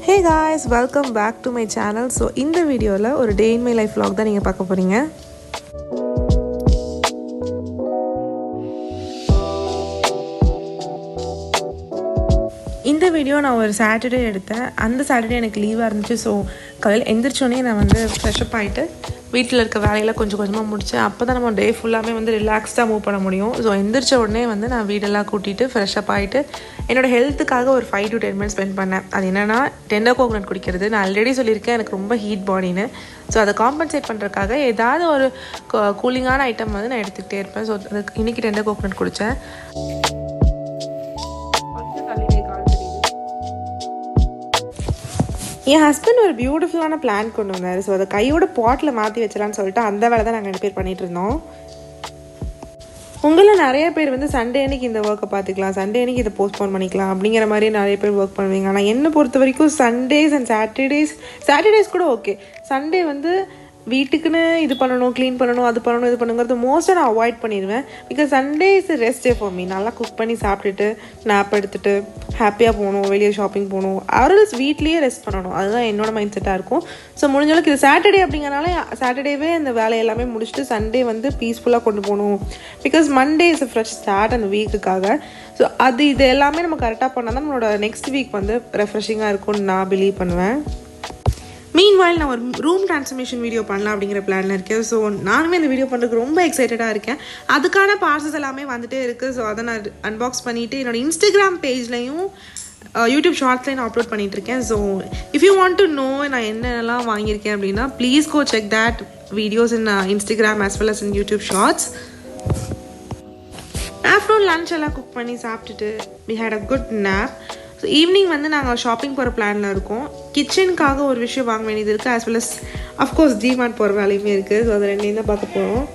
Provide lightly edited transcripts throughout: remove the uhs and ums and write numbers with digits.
Hey guys, welcome back to my channel. So இந்த வீடியோவில் ஒரு day in my life vlog தான் நீங்கள் பார்க்க போகிறீங்க. இந்த வீடியோ நான் ஒரு சாட்டர்டே எடுத்தேன். அந்த சாட்டர்டே எனக்கு லீவாக இருந்துச்சு. ஸோ காலையில் எந்திரிச்சோடனே நான் வந்து ஃப்ரெஷ்அப் ஆகிட்டு வீட்டில் இருக்க வேலையெல்லாம் கொஞ்சம் கொஞ்சமாக முடித்தேன். அப்போ தான் நம்ம டே ஃபுல்லாமே வந்து ரிலாக்ஸ்டாக மூவ் பண்ண முடியும். ஸோ எந்திரிச்ச உடனே வந்து நான் வீடெல்லாம் கூட்டிகிட்டு ஃப்ரெஷ்அப் ஆகிட்டு என்னோடய ஹெல்த்துக்காக ஒரு 5 to 10 minutes ஸ்பெண்ட் பண்ணேன். அது என்னென்னா டெண்டர் கோகோனட் குடிக்கிறது. நான் ஆல்ரெடி சொல்லியிருக்கேன் எனக்கு ரொம்ப ஹீட் பாடின்னு. ஸோ அதை காம்பன்சேட் பண்ணுறதுக்காக ஏதாவது ஒரு கூலிங்கான ஐட்டம் வந்து நான் எடுத்துக்கிட்டே இருப்பேன். ஸோ அதுக்கு இன்றைக்கி டெண்டர் கோகோனட் குடித்தேன். என் ஹஸ்பண்ட் ஒரு பியூட்டிஃபுல்லான பிளான் கொண்டு வந்தார். ஸோ அதை கையோட பாட்டில் மாற்றி வச்சலான்னு சொல்லிட்டு அந்த வேலை தான் நாங்கள் 2 பேர் பண்ணிகிட்டு இருந்தோம். உங்களில் நிறைய பேர் வந்து சண்டே அன்னைக்கு இந்த ஒர்க்கை பார்த்துக்கலாம், சண்டே அன்னைக்கு இதை போஸ்ட்போன் பண்ணிக்கலாம் அப்படிங்கிற மாதிரி நிறைய பேர் ஒர்க் பண்ணுவீங்க. ஆனால் என்னை பொறுத்த வரைக்கும் சண்டேஸ் அண்ட் சாட்டர்டேஸ் கூட ஓகே. சண்டே வந்து வீட்டுக்குன்னு இது பண்ணணும், க்ளீன் பண்ணணும், அது பண்ணணும், இது பண்ணுங்கிறது மோஸ்ட்டாக நான் அவாய்ட் பண்ணிடுவேன். Because Sunday is rest day for me. நல்லா குக் பண்ணி சாப்பிட்டுட்டு நாப் எடுத்துகிட்டு ஹாப்பியாக போகணும், வெளியே ஷாப்பிங் போகணும், ஆர்எல்ஸ் வீட்லேயே ரெஸ்ட் பண்ணணும். அதுதான் என்னோட மைண்ட் செட்டாக இருக்கும். ஸோ முடிஞ்சளவுக்கு இது சாட்டர்டே அப்படிங்கிறனால சாட்டர்டேவே இந்த வேலை எல்லாமே முடிச்சுட்டு சண்டே வந்து பீஸ்ஃபுல்லாக கொண்டு போகணும். Because Monday is a fresh start அந்த வீக்குக்காக. ஸோ இது எல்லாமே நம்ம கரெக்டாக பண்ணால் தான் நம்மளோட நெக்ஸ்ட் வீக் வந்து ரெஃப்ரெஷிங்காக இருக்கும்னு நான் பிலீவ் பண்ணுவேன். மீன்வாயில் நான் ஒரு ரூம் ட்ரான்ஸ்ஃபர்மேஷன் வீடியோ பண்ணலாம் அப்படிங்கிற பிளானில் இருக்கேன். ஸோ நானுமே இந்த வீடியோ பண்ணுறதுக்கு ரொம்ப எக்ஸைட்டடாக இருக்கேன். அதுக்கான பார்சல்ஸ் எல்லாமே வந்துகிட்டே இருக்குது. ஸோ அதை நான் அன்பாக்ஸ் பண்ணிவிட்டு என்னோடய இன்ஸ்டாகிராம் பேஜ்லையும் யூடியூப் ஷார்ட்ஸ்லையும் நான் அப்லோட் பண்ணிகிட்ருக்கேன். So if you want to know நான் என்னென்னலாம் வாங்கியிருக்கேன் அப்படின்னா please go check that videos in Instagram as well as in YouTube shorts. Afternoon lunch எல்லாம் குக் பண்ணி சாப்பிட்டுட்டு we had a good nap. So evening வந்து நாங்கள் ஷாப்பிங் போகிற பிளானில் இருக்கோம். கிச்சனுக்காக ஒரு விஷயம் வாங்க வேண்டியது இருக்குது. as well as of course DMart போகிற வேலையுமே இருக்குது. ஸோ அதை 2 தான் பார்க்க போகிறோம்.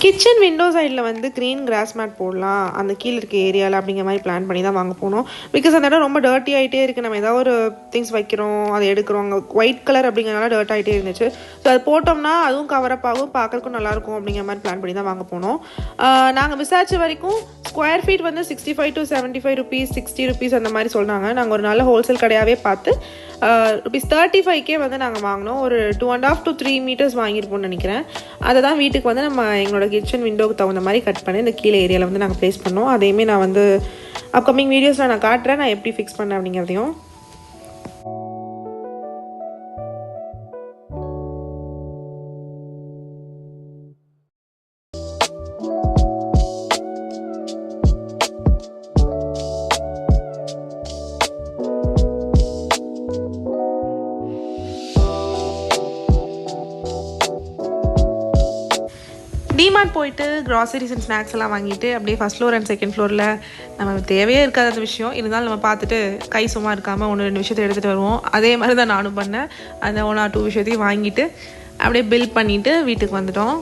கிச்சன் விண்டோ சைடில் வந்து க்ரீன் கிராஸ் மேட் போடலாம் அந்த கீழே இருக்க ஏரியாவில் அப்படிங்கிற மாதிரி பிளான் பண்ணி தான் வாங்க போனோம். பிகாஸ் அந்த இடம் ரொம்ப டர்ட்டி ஆகிட்டே இருக்குது. நம்ம ஏதாவது ஒரு திங்ஸ் வைக்கிறோம், அதை எடுக்கிறோம், அங்கே ஒயிட் கலர் அப்படிங்கிறனால டர்ட் ஆகிட்டே இருந்துச்சு. ஸோ அது போட்டோம்னா அதுவும் கவரப் ஆகும், பார்க்கறதுக்கும் நல்லாயிருக்கும் அப்படிங்கிற மாதிரி பிளான் பண்ணி தான் வாங்க போனோம். நாங்கள் விசாரிச்ச வரைக்கும் ஸ்கொயர் ஃபீட் வந்து 65 to 75 rupees, 60 rupees அந்த மாதிரி சொன்னாங்க. நாங்கள் ஒரு நல்ல ஹோல்சேல் கடையாகவே பார்த்து ₹35 வந்து நாங்கள் வாங்கினோம். ஒரு 2.5 to 3 meters வாங்கியிருப்போம்னு நினைக்கிறேன். அதை தான் வீட்டுக்கு வந்து நம்ம எங்களோட கிச்சன் விண்டோவுக்கு தகுந்த மாதிரி கட் பண்ணி இந்த கீழே ஏரியாவில் வந்து நாங்கள் ப்ளேஸ் பண்ணோம். அதையுமே நான் வந்து அப்கமிங் வீடியோஸில் நான் காட்டுறேன் நான் எப்படி ஃபிக்ஸ் பண்ணேன் அப்படிங்கிறதையும். டிமார்ட் போயிட்டு க்ராசரிஸ் அண்ட் ஸ்நாக்ஸ் எல்லாம் வாங்கிட்டு அப்படியே ஃபஸ்ட் ஃப்ளோர் அண்ட் செகண்ட் ஃப்ளோரில் நம்ம தேவையே இருக்காது அந்த விஷயம். இருந்தாலும் நம்ம பார்த்துட்டு கை சும்மா இருக்காமல் 1-2 விஷயத்தை எடுத்துகிட்டு வருவோம். அதே மாதிரி தான் நானும் பண்ணேன். அந்த 1 or 2 விஷயத்தையும் வாங்கிட்டு அப்படியே பில் பண்ணிவிட்டு வீட்டுக்கு வந்துட்டோம்.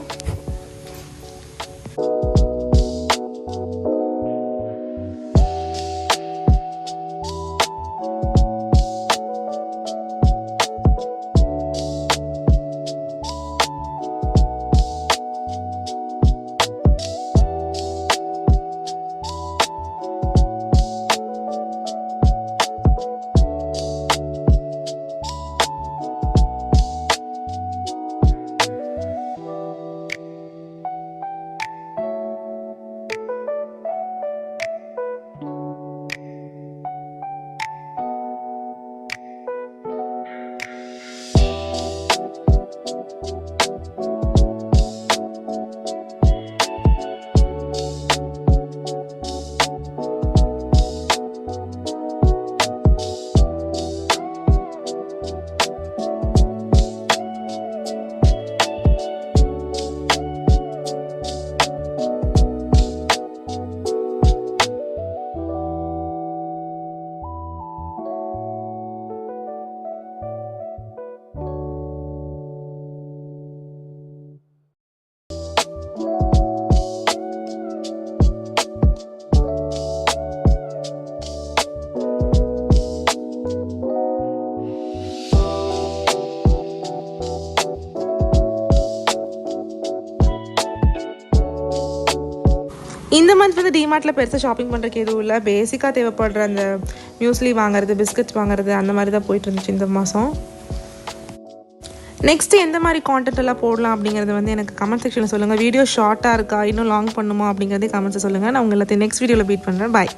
இந்த மந்த் வந்து டிமார்ட்டில் பெருசாக ஷாப்பிங் பண்ணுறதுக்கு எதுவும் இல்லை. பேசிக்காக தேவைப்படுற அந்த மியூஸ்லி வாங்குறது, பிஸ்கட்ஸ் வாங்குறது அந்த மாதிரி தான் போயிட்டு இருந்துச்சு இந்த மாதம். நெக்ஸ்ட்டு எந்த மாதிரி கான்டென்ட் எல்லாம் போடலாம் அப்படிங்கிறது வந்து எனக்கு கமெண்ட் செக்ஷனில் சொல்லுங்கள். வீடியோ ஷார்ட்டாக இருக்கா, இன்னும் லாங் பண்ணுமா அப்படிங்கிறதே கமெண்ட்ஸை சொல்லுங்கள். நான் உங்களை நெக்ஸ்ட் வீடியோவில் மீட் பண்ணுறேன். பாய்.